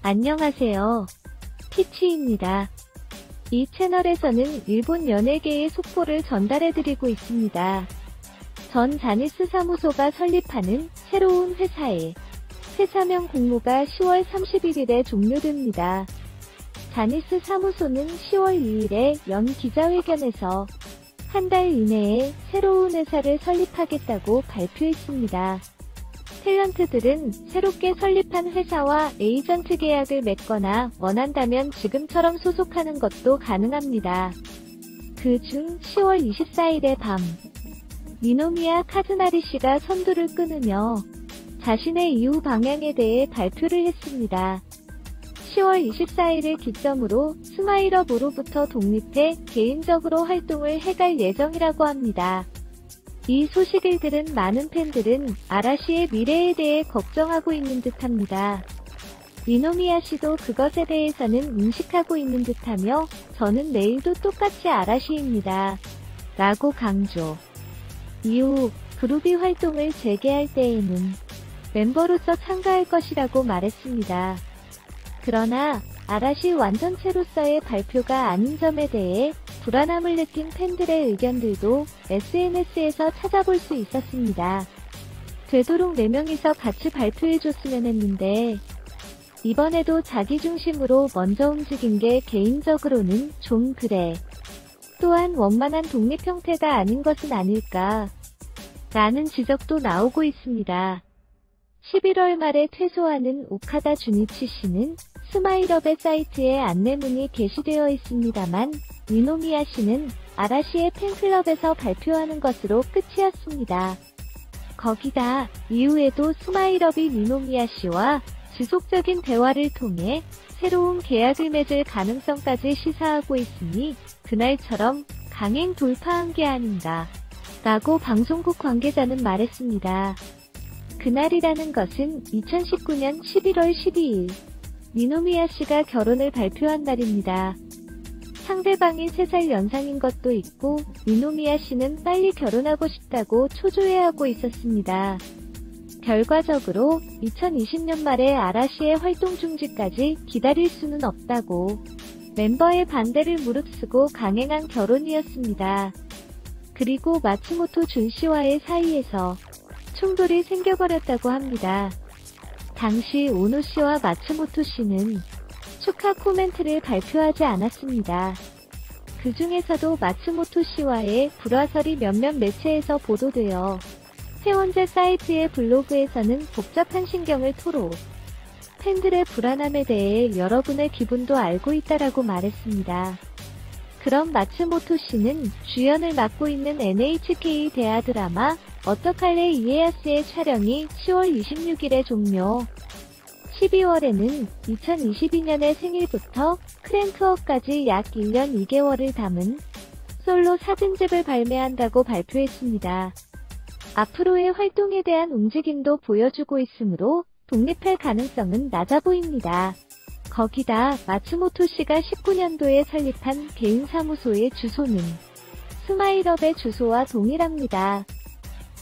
안녕하세요. 피치입니다. 이 채널에서는 일본 연예계의 속보를 전달해드리고 있습니다. 전 자니스 사무소가 설립하는 새로운 회사의 회사명 공모가 10월 31일에 종료됩니다. 자니스 사무소는 10월 2일에 연 기자회견에서 한 달 이내에 새로운 회사를 설립하겠다고 발표했습니다. 탤런트들은 새롭게 설립한 회사와 에이전트 계약을 맺거나 원한다면 지금처럼 소속하는 것도 가능합니다. 그중 10월 24일의 밤, 니노미야 카즈나리 씨가 선두를 끊으며 자신의 이후 방향에 대해 발표를 했습니다. 10월 24일을 기점으로 스마일업으로부터 독립해 개인적으로 활동을 해갈 예정이라고 합니다. 이 소식을 들은 많은 팬들은 아라시의 미래에 대해 걱정하고 있는 듯합니다. 니노미야 씨도 그것에 대해서는 인식하고 있는 듯하며 저는 내일도 똑같이 아라시입니다. 라고 강조. 이후 그룹이 활동을 재개할 때에는 멤버로서 참가할 것이라고 말했습니다. 그러나 아라시 완전체로서의 발표가 아닌 점에 대해 불안함을 느낀 팬들의 의견들도 SNS에서 찾아볼 수 있었습니다. 되도록 4명이서 같이 발표해줬으면 했는데 이번에도 자기 중심으로 먼저 움직인 게 개인적으로는 좀 그래. 또한 원만한 독립 형태가 아닌 것은 아닐까 라는 지적도 나오고 있습니다. 11월 말에 퇴소하는 오카다 주니치 씨는 스마일업의 사이트에 안내문이 게시되어 있습니다만 니노미야 씨는 아라시의 팬클럽에서 발표하는 것으로 끝이었습니다. 거기다 이후에도 스마일업이 니노미야 씨와 지속적인 대화를 통해 새로운 계약을 맺을 가능성까지 시사하고 있으니 그날처럼 강행 돌파한 게 아닌가 라고 방송국 관계자는 말했습니다. 그날이라는 것은 2019년 11월 12일 니노미야 씨가 결혼을 발표한 날입니다. 상대방이 3살 연상인 것도 있고 니노미야 씨는 빨리 결혼하고 싶다고 초조해하고 있었습니다. 결과적으로 2020년 말에 아라시의 활동 중지까지 기다릴 수는 없다고 멤버의 반대를 무릅쓰고 강행한 결혼이었습니다. 그리고 마츠모토 준 씨와의 사이에서 충돌이 생겨버렸다고 합니다. 당시 오노 씨와 마츠모토 씨는 축하 코멘트를 발표하지 않았습니다. 그 중에서도 마츠모토 씨와의 불화설이 몇몇 매체에서 보도되어 세원제 사이트의 블로그에서는 복잡한 신경을 토로 팬들의 불안함에 대해 여러분의 기분도 알고 있다라고 말했습니다. 그럼 마츠모토 씨는 주연을 맡고 있는 NHK 대하 드라마 어떡할래 이에야스의 촬영이 10월 26일에 종료. 12월에는 2022년의 생일부터 크랭크업까지 약 1년 2개월을 담은 솔로 사진집을 발매한다고 발표했습니다. 앞으로의 활동에 대한 움직임도 보여주고 있으므로 독립할 가능성은 낮아 보입니다. 거기다 마츠모토 씨가 19년도에 설립한 개인 사무소의 주소는 스마일업의 주소와 동일합니다.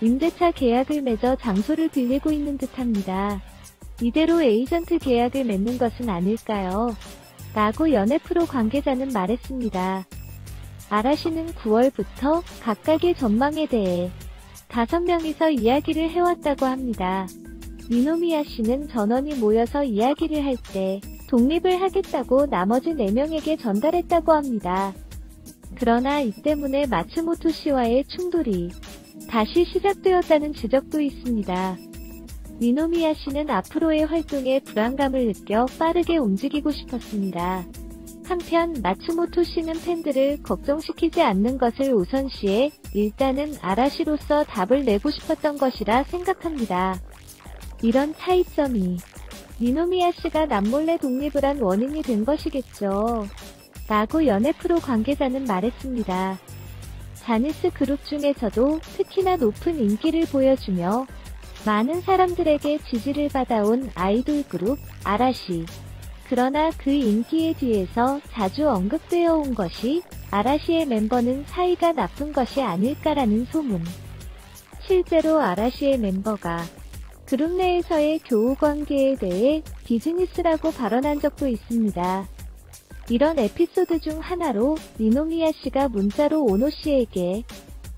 임대차 계약을 맺어 장소를 빌리고 있는 듯합니다. 이대로 에이전트 계약을 맺는 것은 아닐까요? 라고 연예 프로 관계자는 말했습니다. 아라시는 9월부터 각각의 전망에 대해 5명이서 이야기를 해왔다고 합니다. 니노미야 씨는 전원이 모여서 이야기를 할 때 독립을 하겠다고 나머지 4명에게 전달했다고 합니다. 그러나 이 때문에 마츠모토 씨와의 충돌이 다시 시작되었다는 지적도 있습니다. 니노미야 씨는 앞으로의 활동에 불안감을 느껴 빠르게 움직이고 싶었습니다. 한편 마츠모토 씨는 팬들을 걱정시키지 않는 것을 우선시해 일단은 아라시로서 답을 내고 싶었던 것이라 생각합니다. 이런 차이점이 니노미야 씨가 남몰래 독립을 한 원인이 된 것이겠죠. 라고 연예 프로 관계자는 말했습니다. 자니스 그룹 중에서도 특히나 높은 인기를 보여주며 많은 사람들에게 지지를 받아온 아이돌 그룹 아라시. 그러나 그 인기의 뒤에서 자주 언급되어 온 것이 아라시의 멤버는 사이가 나쁜 것이 아닐까라는 소문. 실제로 아라시의 멤버가 그룹 내에서의 교우 관계에 대해 비즈니스라고 발언한 적도 있습니다. 이런 에피소드 중 하나로 니노미야 씨가 문자로 오노 씨에게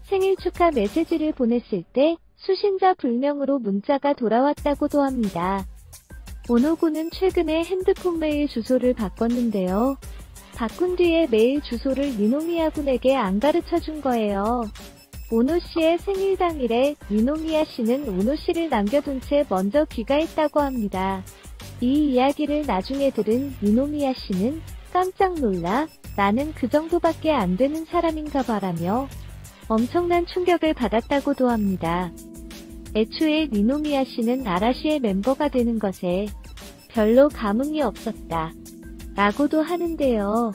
생일 축하 메시지를 보냈을 때 수신자 불명으로 문자가 돌아왔다고도 합니다. 오노 군은 최근에 핸드폰 메일 주소를 바꿨는데요. 바꾼 뒤에 메일 주소를 니노미야 군에게 안 가르쳐 준 거예요. 오노 씨의 생일 당일에 니노미야 씨는 오노 씨를 남겨둔 채 먼저 귀가했다고 합니다. 이 이야기를 나중에 들은 니노미야 씨는 깜짝 놀라 나는 그 정도밖에 안 되는 사람인가 봐라며 엄청난 충격을 받았다고도 합니다. 애초에 니노미야 씨는 아라시의 멤버가 되는 것에 별로 감흥이 없었다 라고도 하는데요.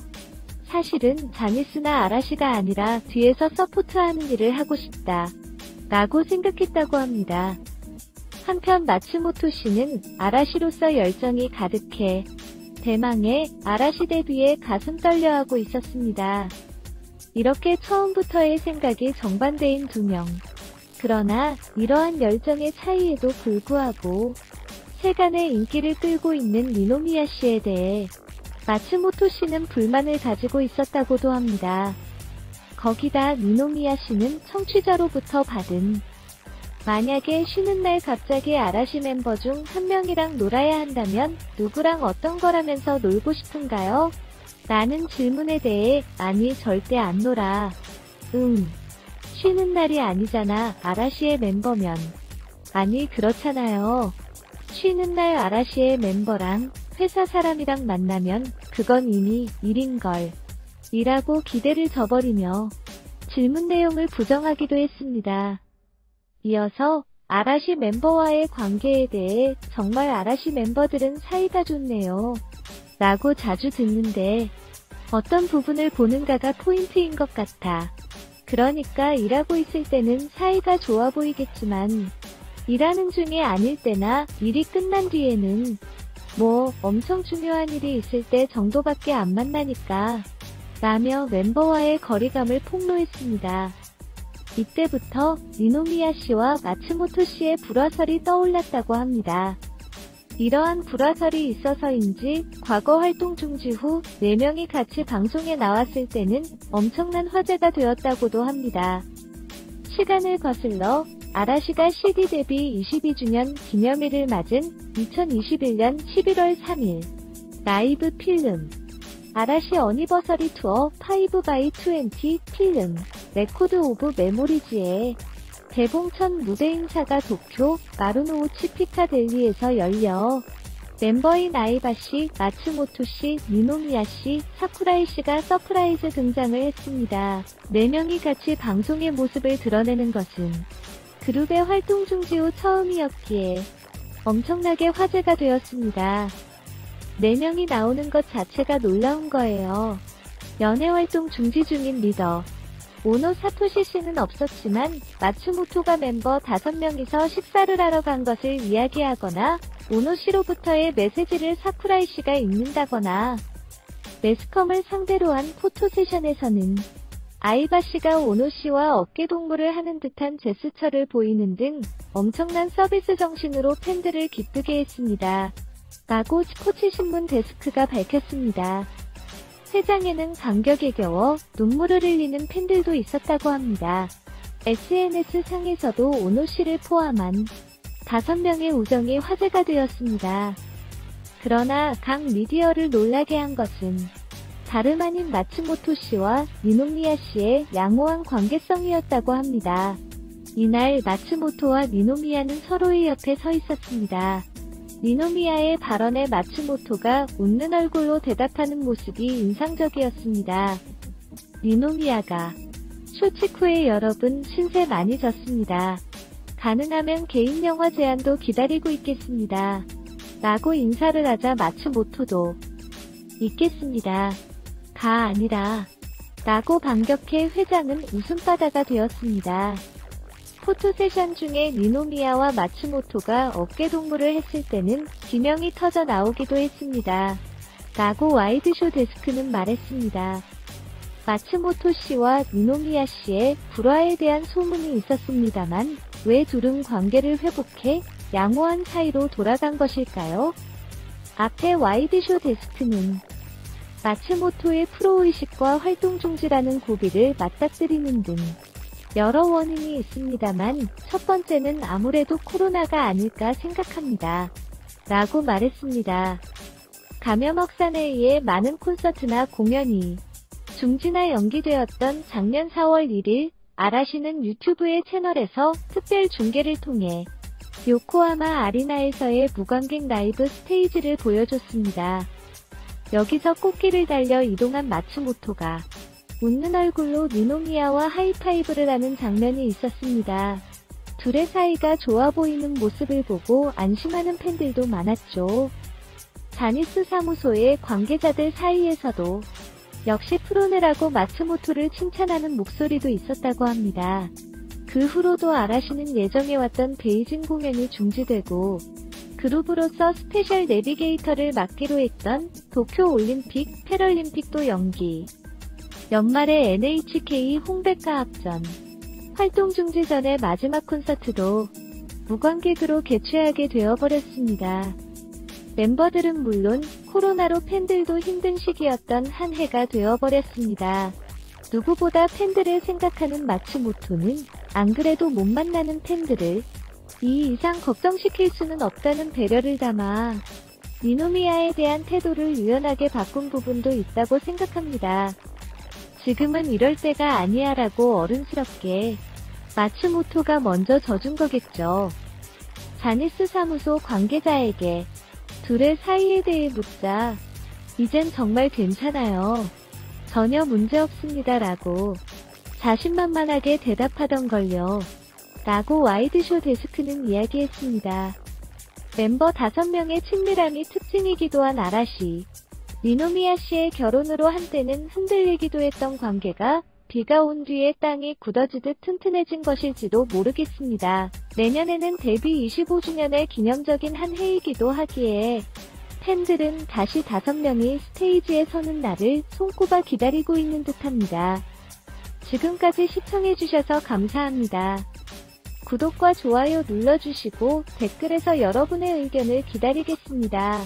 사실은 자니스나 아라시가 아니라 뒤에서 서포트하는 일을 하고 싶다 라고 생각했다고 합니다. 한편 마츠모토 씨는 아라시로서 열정이 가득해 대망의 아라시 데뷔에 가슴 떨려하고 있었습니다. 이렇게 처음부터의 생각이 정반대인 두 명. 그러나 이러한 열정의 차이에도 불구하고 세간의 인기를 끌고 있는 니노미야 씨에 대해 마츠모토 씨는 불만을 가지고 있었다고도 합니다. 거기다 니노미야 씨는 청취자로부터 받은 만약에 쉬는 날 갑자기 아라시 멤버 중 한 명이랑 놀아야 한다면 누구랑 어떤 거라면서 놀고 싶은가요? 라는 질문에 대해 아니 절대 안 놀아. 쉬는 날이 아니잖아 아라시의 멤버면. 아니 그렇잖아요. 쉬는 날 아라시의 멤버랑 회사 사람이랑 만나면 그건 이미 일인걸. 이라고 기대를 저버리며 질문 내용을 부정하기도 했습니다. 이어서 아라시 멤버와의 관계에 대해 정말 아라시 멤버들은 사이가 좋네요. 라고 자주 듣는데 어떤 부분을 보는가가 포인트인 것 같아. 그러니까 일하고 있을 때는 사이가 좋아 보이겠지만 일하는 중에 아닐 때나 일이 끝난 뒤에는 뭐 엄청 중요한 일이 있을 때 정도밖에 안 만나니까 라며 멤버와의 거리감을 폭로했습니다. 이때부터 니노미야 씨와 마츠모토 씨의 불화설이 떠올랐다고 합니다. 이러한 불화설이 있어서인지 과거 활동 중지 후 4명이 같이 방송에 나왔을 때는 엄청난 화제가 되었다고도 합니다. 시간을 거슬러 아라시가 CD 데뷔 22주년 기념일을 맞은 2021년 11월 3일 라이브 필름 아라시 어니버서리 투어 5x20 필름 레코드 오브 메모리즈의 개봉 첫 무대 행사가 도쿄 마루노우치 피카델리에서 열려 멤버인 아이바씨, 마츠모토씨, 니노미야씨, 사쿠라이씨가 서프라이즈 등장을 했습니다. 4명이 같이 방송의 모습을 드러내는 것은 그룹의 활동 중지 후 처음이었기에 엄청나게 화제가 되었습니다. 4명이 나오는 것 자체가 놀라운 거예요. 연애활동 중지 중인 리더 오노 사토시 씨는 없었지만 마츠모토가 멤버 5명이서 식사를 하러 간 것을 이야기하거나 오노 씨로부터의 메시지를 사쿠라이 씨가 읽는다거나 매스컴을 상대로 한 포토세션에서는 아이바 씨가 오노 씨와 어깨동무를 하는 듯한 제스처를 보이는 등 엄청난 서비스 정신으로 팬들을 기쁘게 했습니다. 라고 스포츠신문 데스크가 밝혔습니다. 회장에는 감격에 겨워 눈물을 흘리는 팬들도 있었다고 합니다. SNS상에서도 오노 씨를 포함한 5명의 우정이 화제가 되었습니다. 그러나 각 미디어를 놀라게 한 것은 다름 아닌 마츠모토 씨와 니노미야 씨의 양호한 관계성이었다고 합니다. 이날 마츠모토와 니노미야는 서로의 옆에 서 있었습니다. 니노미야의 발언에 마츠모토가 웃는 얼굴로 대답하는 모습이 인상적이었습니다. 니노미야가 쇼츠 후에 여러분 신세 많이 졌습니다. 가능하면 개인 영화 제안도 기다리고 있겠습니다. 라고 인사를 하자 마츠모토도 있겠습니다. 가 아니라 라고 반격해 회장은 웃음바다가 되었습니다. 포토세션 중에 니노미야와 마츠모토가 어깨동무를 했을 때는 비명이 터져 나오기도 했습니다. 라고 와이드쇼 데스크는 말했습니다. 마츠모토 씨와 니노미야 씨의 불화에 대한 소문이 있었습니다만 왜 둘은 관계를 회복해 양호한 사이로 돌아간 것일까요? 앞에 와이드쇼 데스크는 마츠모토의 프로의식과 활동 중지라는 고비를 맞닥뜨리는 등 여러 원인이 있습니다만 첫 번째는 아무래도 코로나가 아닐까 생각합니다. 라고 말했습니다. 감염 확산에 의해 많은 콘서트나 공연이 중지나 연기되었던 작년 4월 1일 아라시는 유튜브의 채널에서 특별 중계를 통해 요코하마 아리나에서의 무관객 라이브 스테이지를 보여줬습니다. 여기서 꽃길을 달려 이동한 마츠모토가 웃는 얼굴로 니노미야와 하이파이브를 하는 장면이 있었습니다. 둘의 사이가 좋아 보이는 모습을 보고 안심하는 팬들도 많았죠. 자니스 사무소의 관계자들 사이에서도 역시 프로네라고 마츠모토를 칭찬하는 목소리도 있었다고 합니다. 그 후로도 아라시는 예정해왔던 베이징 공연이 중지되고 그룹으로서 스페셜 내비게이터를 맡기로 했던 도쿄 올림픽, 패럴림픽도 연기. 연말에 NHK 홍백가 합전 활동 중지 전의 마지막 콘서트도 무관객으로 개최하게 되어버렸습니다. 멤버들은 물론 코로나로 팬들도 힘든 시기였던 한 해가 되어버렸습니다. 누구보다 팬들을 생각하는 마츠모토는 안 그래도 못 만나는 팬들을 이 이상 걱정시킬 수는 없다는 배려를 담아 니노미야에 대한 태도를 유연하게 바꾼 부분도 있다고 생각합니다. 지금은 이럴 때가 아니야 라고 어른스럽게 마츠모토가 먼저 져준 거겠죠. 자니스 사무소 관계자에게 둘의 사이에 대해 묻자 이젠 정말 괜찮아요. 전혀 문제 없습니다 라고 자신만만하게 대답하던걸요. 라고 와이드쇼 데스크는 이야기했습니다. 멤버 5명의 친밀함이 특징이기도 한 아라시. 니노미야 씨의 결혼으로 한때는 흔들리기도 했던 관계가 비가 온 뒤에 땅이 굳어지듯 튼튼해진 것일지도 모르겠습니다. 내년에는 데뷔 25주년의 기념적인 한 해이기도 하기에 팬들은 다시 5명이 스테이지에 서는 날을 손꼽아 기다리고 있는 듯합니다. 지금까지 시청해주셔서 감사합니다. 구독과 좋아요 눌러주시고 댓글에서 여러분의 의견을 기다리겠습니다.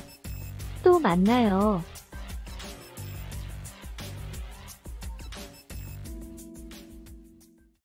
또 만나요.